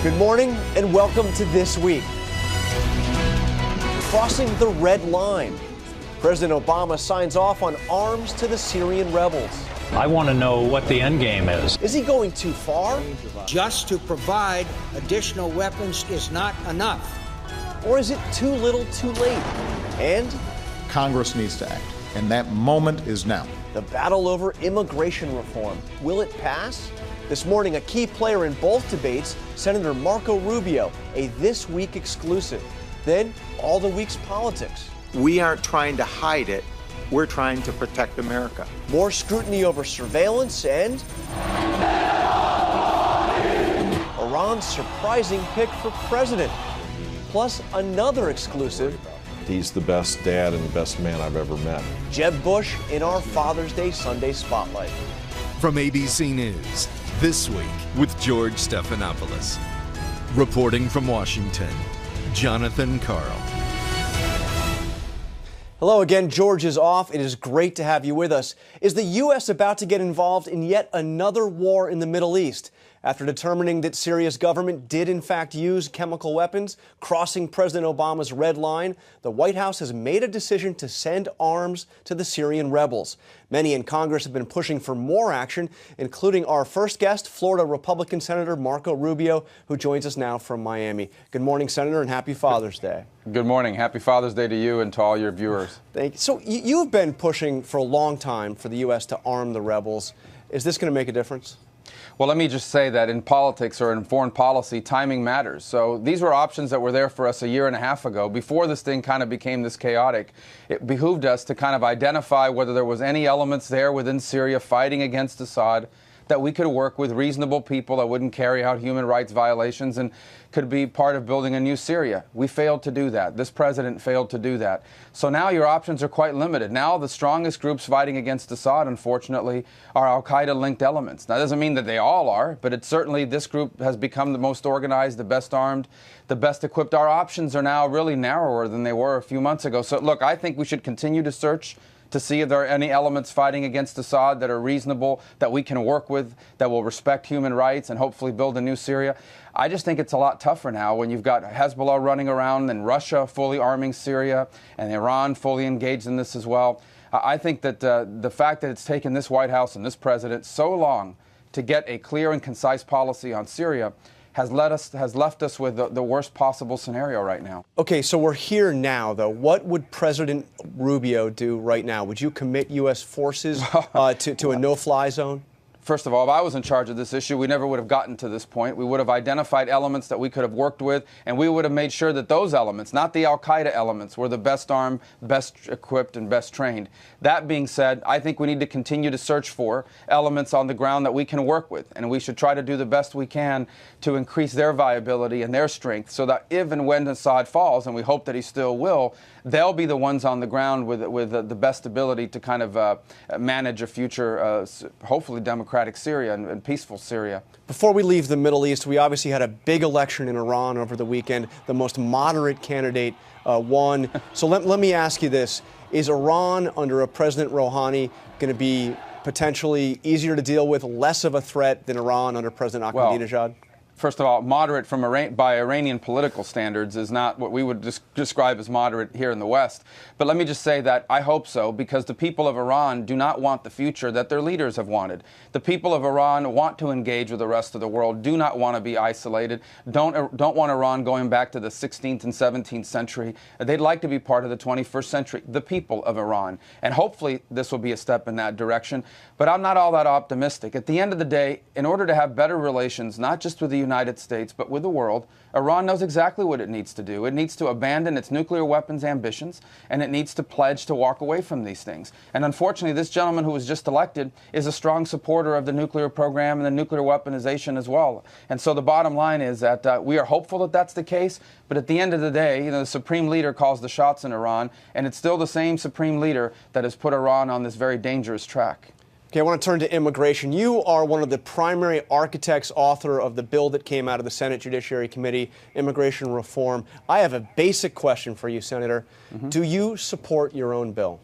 Good morning and welcome to This Week. Crossing the red line. President Obama signs off on arms to the Syrian rebels. I want to know what the end game is. Is he going too far? Just to provide additional weapons is not enough. Or is it too little too late? And Congress needs to act, and that moment is now. the battle over immigration reform. Will it pass? This morning, a key player in both debates, Senator Marco Rubio, a This Week exclusive. Then, all the week's politics. We aren't trying to hide it. We're trying to protect America. More scrutiny over surveillance and Iran's surprising pick for president. Plus, another exclusive. He's the best dad and the best man I've ever met. Jeb Bush in our Father's Day Sunday Spotlight. From ABC News, This Week with George Stephanopoulos. Reporting from Washington, Jonathan Carl. Hello again, George is off. It is great to have you with us. Is the U.S. about to get involved in yet another war in the Middle East? After determining that Syria's government did in fact use chemical weapons, crossing President Obama's red line, the White House has made a decision to send arms to the Syrian rebels. Many in Congress have been pushing for more action, including our first guest, Florida Republican Senator Marco Rubio, who joins us now from Miami. Good morning, Senator, and happy Father's Day. Good morning. Happy Father's Day to you and to all your viewers. Thank you. So you've been pushing for a long time for the U.S. to arm the rebels. Is this going to make a difference? Well, let me just say that in politics or in foreign policy, timing matters. So these were options that were there for us a year and a half ago. Before this thing kind of became this chaotic, it behooved us to kind of identify whether there was any elements there within Syria fighting against Assad that we could work with reasonable people that wouldn't carry out human rights violations and could be part of building a new Syria. We failed to do that. This president failed to do that. So now your options are quite limited. Now the strongest groups fighting against Assad, unfortunately, are al-Qaeda-linked elements. Now, that doesn't mean that they all are, but it's certainly this group has become the most organized, the best armed, the best equipped. Our options are now really narrower than they were a few months ago. So, look, I think we should continue to search to see if there are any elements fighting against Assad that are reasonable, that we can work with, that will respect human rights and hopefully build a new Syria. I just think it's a lot tougher now when you've got Hezbollah running around and Russia fully arming Syria and Iran fully engaged in this as well. I think that the fact that it's taken this White House and this president so long to get a clear and concise policy on Syria has left us with the worst possible scenario right now. Okay, so we're here now, though. What would President Rubio do right now? Would you commit U.S. forces to a no-fly zone? First of all, if I was in charge of this issue, we never would have gotten to this point. We would have identified elements that we could have worked with, and we would have made sure that those elements, not the al-Qaeda elements, were the best armed, best equipped, and best trained. That being said, I think we need to continue to search for elements on the ground that we can work with, and we should try to do the best we can to increase their viability and their strength so that if and when Assad falls, and we hope that he still will, they'll be the ones on the ground with the best ability to kind of manage a future, hopefully democratic Syria and peaceful Syria. Before we leave the Middle East, we obviously had a big election in Iran over the weekend. The most moderate candidate won. So let me ask you this. Is Iran, under a President Rouhani, going to be potentially easier to deal with, less of a threat than Iran under President Ahmadinejad? First of all, moderate by Iranian political standards is not what we would describe as moderate here in the West. But let me just say that I hope so, because the people of Iran do not want the future that their leaders have wanted. The people of Iran want to engage with the rest of the world, do not want to be isolated, don't want Iran going back to the 16th and 17th century. They'd like to be part of the 21st century, the people of Iran. And hopefully this will be a step in that direction. But I'm not all that optimistic. At the end of the day, in order to have better relations, not just with the United States, but with the world, Iran knows exactly what it needs to do. It needs to abandon its nuclear weapons ambitions, and it needs to pledge to walk away from these things. And unfortunately, this gentleman who was just elected is a strong supporter of the nuclear program and the nuclear weaponization as well. And so the bottom line is that we are hopeful that that's the case, but at the end of the day, the supreme leader calls the shots in Iran, and it's still the same supreme leader that has put Iran on this very dangerous track. Okay, I want to turn to immigration. You are one of the primary architects, author of the bill that came out of the Senate Judiciary Committee, immigration reform. I have a basic question for you, Senator. Do you support your own bill?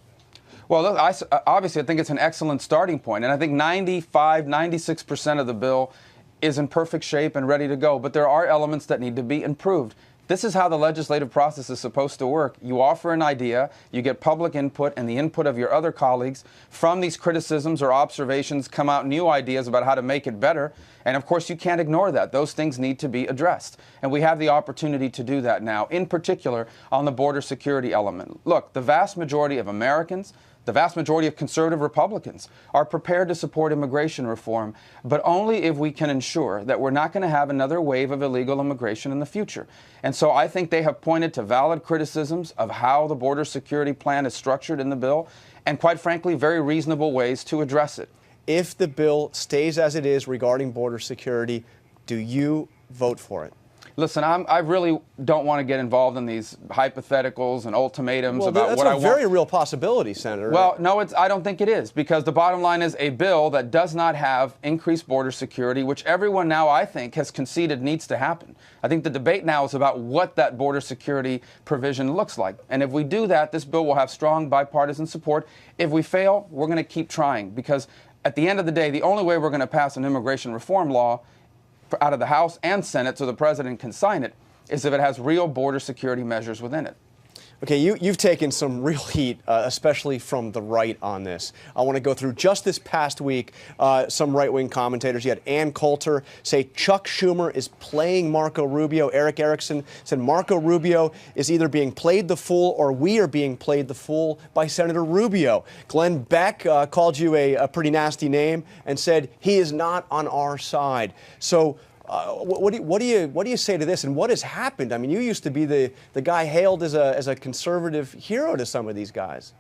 Well, obviously, I think it's an excellent starting point. And I think 96% of the bill is in perfect shape and ready to go, but there are elements that need to be improved. This is how the legislative process is supposed to work. You offer an idea, you get public input and the input of your other colleagues. From these criticisms or observations come out new ideas about how to make it better. And of course, you can't ignore that. Those things need to be addressed. And we have the opportunity to do that now, in particular on the border security element. Look, the vast majority of Americans, the vast majority of conservative Republicans are prepared to support immigration reform, but only if we can ensure that we're not going to have another wave of illegal immigration in the future. And so I think they have pointed to valid criticisms of how the border security plan is structured in the bill, and quite frankly, very reasonable ways to address it. If the bill stays as it is regarding border security, do you vote for it? Listen, I really don't want to get involved in these hypotheticals and ultimatums about what I want. That's a very real possibility, Senator. Well, no, I don't think it is, because the bottom line is a bill that does not have increased border security, which everyone now, I think, has conceded needs to happen. I think the debate now is about what that border security provision looks like. And if we do that, this bill will have strong bipartisan support. If we fail, we're going to keep trying, because at the end of the day, the only way we're going to pass an immigration reform law out of the House and Senate so the president can sign it is if it has real border security measures within it. Okay, you've taken some real heat, especially from the right on this. I want to go through just this past week some right-wing commentators. You had Ann Coulter say Chuck Schumer is playing Marco Rubio. Eric Erickson said Marco Rubio is either being played the fool or we are being played the fool by Senator Rubio. Glenn Beck called you a pretty nasty name and said he is not on our side. So what do you say to this, and what has happened? I mean, you used to be the guy hailed as a conservative hero to some of these guys.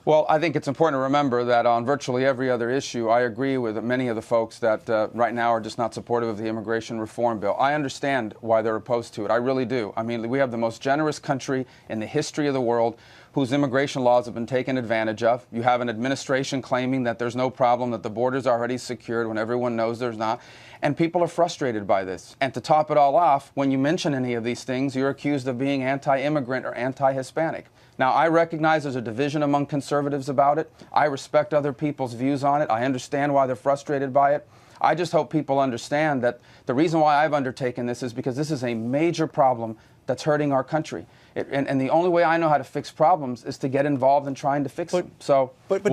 Well, I think it's important to remember that on virtually every other issue, I agree with many of the folks that right now are just not supportive of the immigration reform bill. I understand why they're opposed to it. I really do. I mean, we have the most generous country in the history of the world whose immigration laws have been taken advantage of. You have an administration claiming that there's no problem, that the border's already secured when everyone knows there's not. And people are frustrated by this. And to top it all off, when you mention any of these things, you're accused of being anti-immigrant or anti-Hispanic. Now, I recognize there's a division among conservatives about it. I respect other people's views on it. I understand why they're frustrated by it. I just hope people understand that the reason why I've undertaken this is because this is a major problem that's hurting our country. And the only way I know how to fix problems is to get involved in trying to fix them. So, but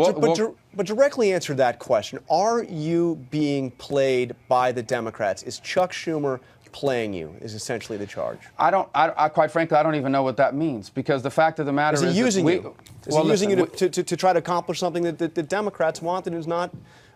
directly answer that question. Are you being played by the Democrats? Is Chuck Schumer playing you, is essentially the charge? I quite frankly, I don't even know what that means, because the fact of the matter is he using you? Is he using you to try to accomplish something that the Democrats want and is not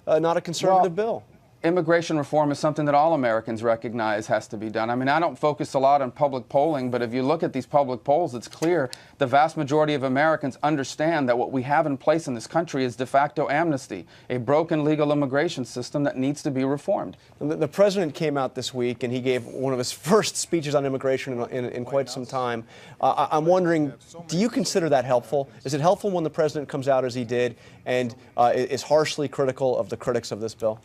a conservative bill? Immigration reform is something that all Americans recognize has to be done. I mean, I don't focus a lot on public polling, but if you look at these public polls, it's clear the vast majority of Americans understand that what we have in place in this country is de facto amnesty, a broken legal immigration system that needs to be reformed. The president came out this week and he gave one of his first speeches on immigration in quite some time. I'm wondering, do you consider that helpful? Is it helpful when the president comes out as he did and is harshly critical of the critics of this bill?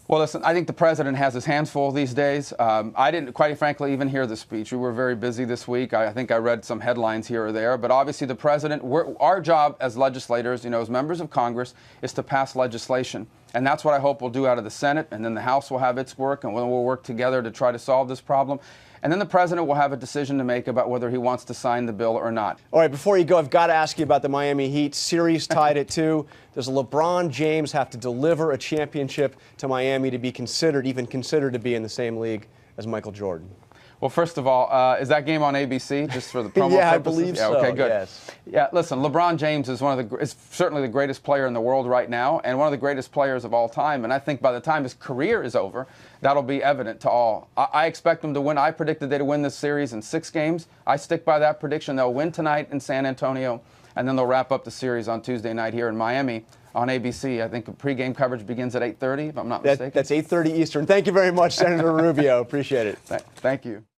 Well, listen, I think the president has his hands full these days. I didn't, quite frankly, even hear the speech. We were very busy this week. I think I read some headlines here or there. But obviously the president, our job as legislators, as members of Congress, is to pass legislation. And that's what I hope we'll do out of the Senate. And then the House will have its work, and we'll work together to try to solve this problem. And then the president will have a decision to make about whether he wants to sign the bill or not. All right, before you go, I've got to ask you about the Miami Heat. Series tied at 2. Does LeBron James have to deliver a championship to Miami to be even considered to be in the same league as Michael Jordan? Well, first of all, is that game on ABC, just for the promo Yeah, purposes? I believe so. Okay, good. Yes. Yeah, listen, LeBron James is is certainly the greatest player in the world right now, and one of the greatest players of all time. And I think by the time his career is over, that'll be evident to all. I expect them to win. I predicted they'd win this series in 6 games. I stick by that prediction. They'll win tonight in San Antonio, and then they'll wrap up the series on Tuesday night here in Miami on ABC. I think pregame coverage begins at 8:30, if I'm not mistaken. That's 8:30 Eastern. Thank you very much, Senator Rubio. Appreciate it. Thank you.